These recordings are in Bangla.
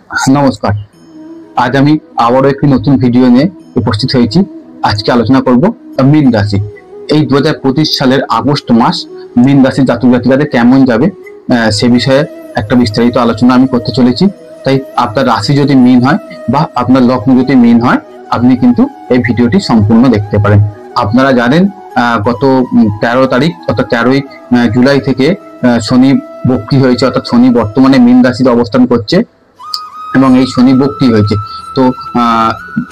নমস্কার। আজ আমি আবারও একটি নতুন ভিডিও নিয়ে উপস্থিত হয়েছি। আজকে আলোচনা করব মীন রাশি। এই 2025 সালের আগস্ট মাস মীন রাশির জাতক জাতিকাদের কেমন যাবে সে বিষয়ে একটা বিস্তারিত আলোচনা আমি করতে চলেছি। তাই আপনার রাশি যদি মীন হয় বা আপনার লগ্ন যদি মীন হয়, আপনি কিন্তু এই ভিডিওটি সম্পূর্ণ দেখতে পারেন। আপনারা জানেন গত 13 তারিখ অর্থাৎ 13ই জুলাই থেকে শনি বক্রী হয়েছে, অর্থাৎ শনি বর্তমানে মীন রাশিতে অবস্থান করছে এবং এই শনি বক্রী হয়েছে। তো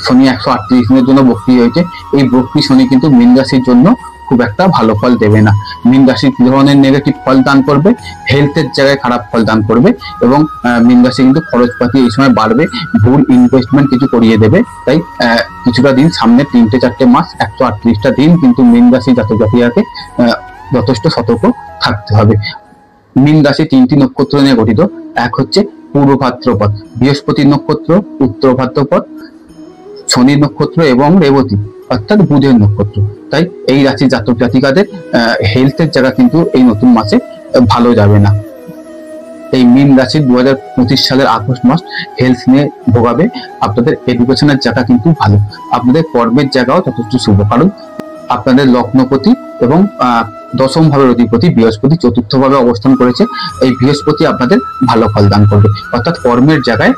শনি 138 দিনের জন্য বক্রী হয়েছে। এই বক্রী শনি কিন্তু মীন রাশির জন্য খুব একটা ভালো ফল দেবে না। মীন রাশি কি ধরনের নেগেটিভ ফল দান করবে, হেলথের জায়গায় খারাপ ফল দান করবে এবং মীন রাশি কিন্তু খরচপাতি এই সময় বাড়বে, ভুল ইনভেস্টমেন্ট কিছু করিয়ে দেবে। তাই কিছুটা দিন, সামনে 3-4 মাস 138টা দিন কিন্তু মীন রাশি জাতক জাতিকাকে যথেষ্ট সতর্ক থাকতে হবে। মীন রাশি 3টি নক্ষত্র নিয়ে গঠিত। এক হচ্ছে পূর্ব ভাদ্রপদ, বৃহস্পতি নক্ষত্র, উত্তর ভাদ্রপদ, শনি নক্ষত্র এবং রেবতী অর্থাৎ বুধের নক্ষত্র। তাই এই রাশির জাতক জাতিকাদের হেলথের জায়গা কিন্তু এই নতুন মাসে ভালো যাবে না। এই মীন রাশির 2025 সালের আগস্ট মাস হেলথ নিয়ে ভোগাবে। আপনাদের এডুকেশনের জায়গা কিন্তু ভালো, আপনাদের কর্মের জায়গাও যথেষ্ট শুভ, কারণ আপনাদের লগ্নপতি এবং দশম ভাবের অধিপতি বৃহস্পতি চতুর্থ ভাবে অবস্থান করেছে। এই বৃহস্পতি আপনাদের ভালো ফল দান করবে, অর্থাৎ কর্মের জায়গায়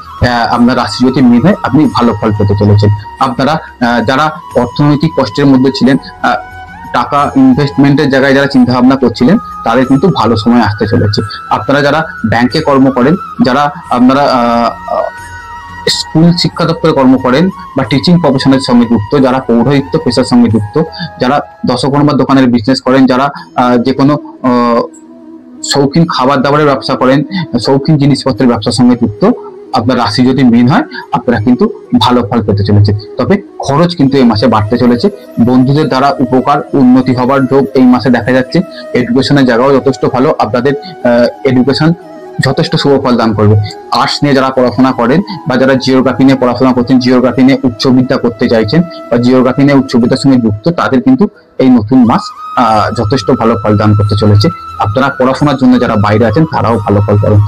আপনার রাশি যদি মীন হয় আপনি ভালো ফল পেতে চলেছেন। আপনারা যারা অর্থনৈতিক কষ্টের মধ্যে ছিলেন, টাকা ইনভেস্টমেন্টের জায়গায় যারা চিন্তা ভাবনা করছিলেন, তাদের কিন্তু ভালো সময় আসতে চলেছে। আপনারা যারা ব্যাংকে কর্ম করেন, যারা আপনারা স্কুল শিক্ষা দপ্তরে কর্ম করেন বা টিচিং প্রফেশনের সঙ্গে যুক্ত, যারা পৌরোহিত্য পেশার সঙ্গে যুক্ত, যারা দশকর্মা দোকানের বিজনেস করেন, যারা যে কোনো শৌখিন খাবার দাবারের ব্যবসা করেন, শৌখিন জিনিসপত্রের ব্যবসার সঙ্গে যুক্ত, আপনার রাশি যদি মীন হয় আপনারা কিন্তু ভালো ফল পেতে চলেছে। তবে খরচ কিন্তু এই মাসে বাড়তে চলেছে। বন্ধুদের দ্বারা উপকার উন্নতি হবার যোগ এই মাসে দেখা যাচ্ছে। এডুকেশনের জায়গাও যথেষ্ট ভালো, আপনাদের এডুকেশন যথেষ্ট শুভ ফল দান করবে। আর্টস নিয়ে যারা পড়াশোনা করেন বা যারা জিওগ্রাফি নিয়ে পড়াশোনা করছেন, জিওগ্রাফি নিয়ে উচ্চবিদ্যা করতে চাইছেন বা জিওগ্রাফি নিয়ে উচ্চবিদ্যার সঙ্গে যুক্ত, তাদের কিন্তু এই নতুন মাস যথেষ্ট ভালো ফল দান করতে চলেছে। আপনারা পড়াশোনার জন্য যারা বাইরে আছেন তারাও ভালো ফল পাবেন,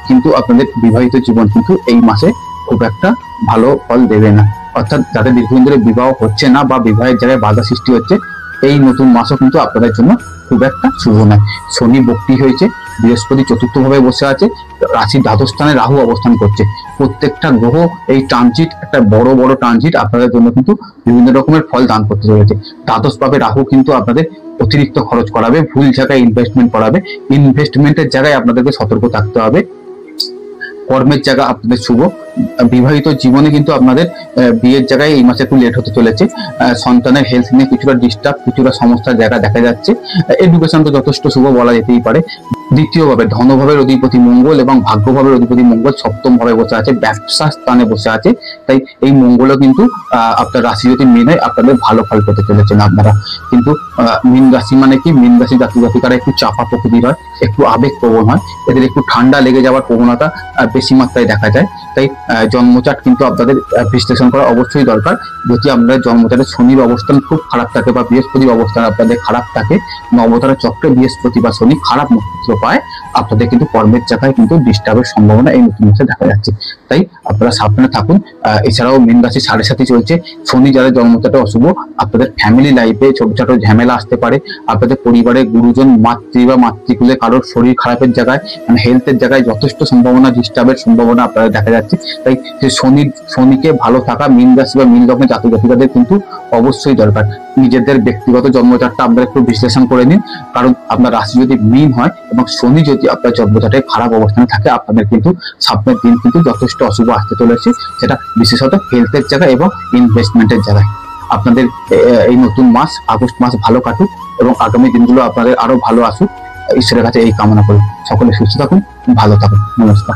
কিন্তু আপনাদের বিবাহিত জীবন কিন্তু এই মাসে খুব একটা ভালো ফল দেবে না। অর্থাৎ যাদের দীর্ঘদিন ধরে বিবাহ হচ্ছে না বা বিবাহের জায়গায় বাধা সৃষ্টি হচ্ছে, এই নতুন মাসও কিন্তু আপনাদের জন্য খুব একটা শুভ নয়। শনি বক্রী হয়েছে, বৃহস্পতি চতুর্থ ভাবে বসে আছে, রাশির দ্বাদশ স্থানে রাহু অবস্থান করছে। প্রত্যেকটা গ্রহ এই ট্রানজিট, একটা বড় বড় ট্রানজিট আপনাদের জন্য কিন্তু বিভিন্ন রকমের ফল দান করতে চলেছে। দ্বাদশ ভাবে রাহু কিন্তু আপনাদের অতিরিক্ত খরচ করাবে, ভুল জায়গায় ইনভেস্টমেন্ট করাবে। ইনভেস্টমেন্টের জায়গায় আপনাদেরকে সতর্ক থাকতে হবে। কর্মের জায়গা আপনাদের শুভ। বিবাহিত জীবনে কিন্তু আপনাদের বিয়ের জায়গায় এই মাসে একটু লেট হতে চলেছে। সন্তানের হেলথ নিয়ে কিছুটা ডিস্টার্ব, কিছুটা সমস্যার জায়গা দেখা যাচ্ছে। এডুকেশন তো যথেষ্ট শুভ বলা যেতেই পারে। দ্বিতীয়ভাবে ধনভাবের অধিপতি মঙ্গল এবং ভাগ্যভাবের অধিপতি মঙ্গল সপ্তম ভাবে বসে আছে, ব্যবসা স্থানে বসে আছে। তাই এই মঙ্গলও কিন্তু আপনার রাশি যদি মীন হয় আপনাদের ভালো ফল পেতে চলেছেন আপনারা। কিন্তু মীন রাশি মানে কি, মীন রাশি জাতক জাতিকারা একটু চাপা প্রকৃতির হয়, একটু আবেগপ্রবণ হয়, এদের একটু ঠান্ডা লেগে যাওয়ার প্রবণতা বেশি মাত্রায় দেখা যায়। তাই জন্মচাট কিন্তু আপনাদের বিশ্লেষণ করা অবশ্যই দরকার। যদি আপনাদের জন্মচাটে শনির অবস্থান খুব খারাপ থাকে বা বৃহস্পতির অবস্থান আপনাদের খারাপ থাকে, নবতারা চক্রে বৃহস্পতি বা শনি খারাপ নক্ষত্র পায়, আপনাদের কিন্তু কর্মের জায়গায় কিন্তু ডিস্টার্বের সম্ভাবনা এই নতুন মাসে দেখা যাচ্ছে। তাই আপনারা সাবধানে থাকুন। এছাড়াও মীন রাশি 7.5 চলছে, শনি যারা জন্মচাটে অশুভ, আপনাদের ফ্যামিলি লাইফে ছোটখাটো ঝামেলা আসতে পারে। আপনাদের পরিবারের গুরুজন, মাতৃ বা মাতৃকুলে কারোর শরীর খারাপের জায়গায়, মানে হেলথের জায়গায় যথেষ্ট সম্ভাবনা, ডিস্টার্বের সম্ভাবনা আপনাদের দেখা যাচ্ছে। তাই শনিকে ভালো থাকা মীন রাশি বা মীন লগ্নের জাতক জাতিকাদের কিন্তু অবশ্যই দরকার। নিজেদের ব্যক্তিগত জন্মচাটটা আপনারা একটু বিশ্লেষণ করে নিন, কারণ আপনার রাশি যদি মীন হয় এবং শনি যদি আপনার জন্মচাটে খারাপ অবস্থানে থাকে, আপনাদের কিন্তু সামনের দিন কিন্তু যথেষ্ট অশুভ আসতে চলেছে, সেটা বিশেষত হেলথের জায়গায় এবং ইনভেস্টমেন্টের জায়গায়। আপনাদের এই নতুন মাস আগস্ট মাস ভালো কাটুক এবং আগামী দিনগুলো আপনাদের আরো ভালো আসুক, ঈশ্বরের কাছে এই কামনা করি। সকলে সুস্থ থাকুন, ভালো থাকুন। নমস্কার।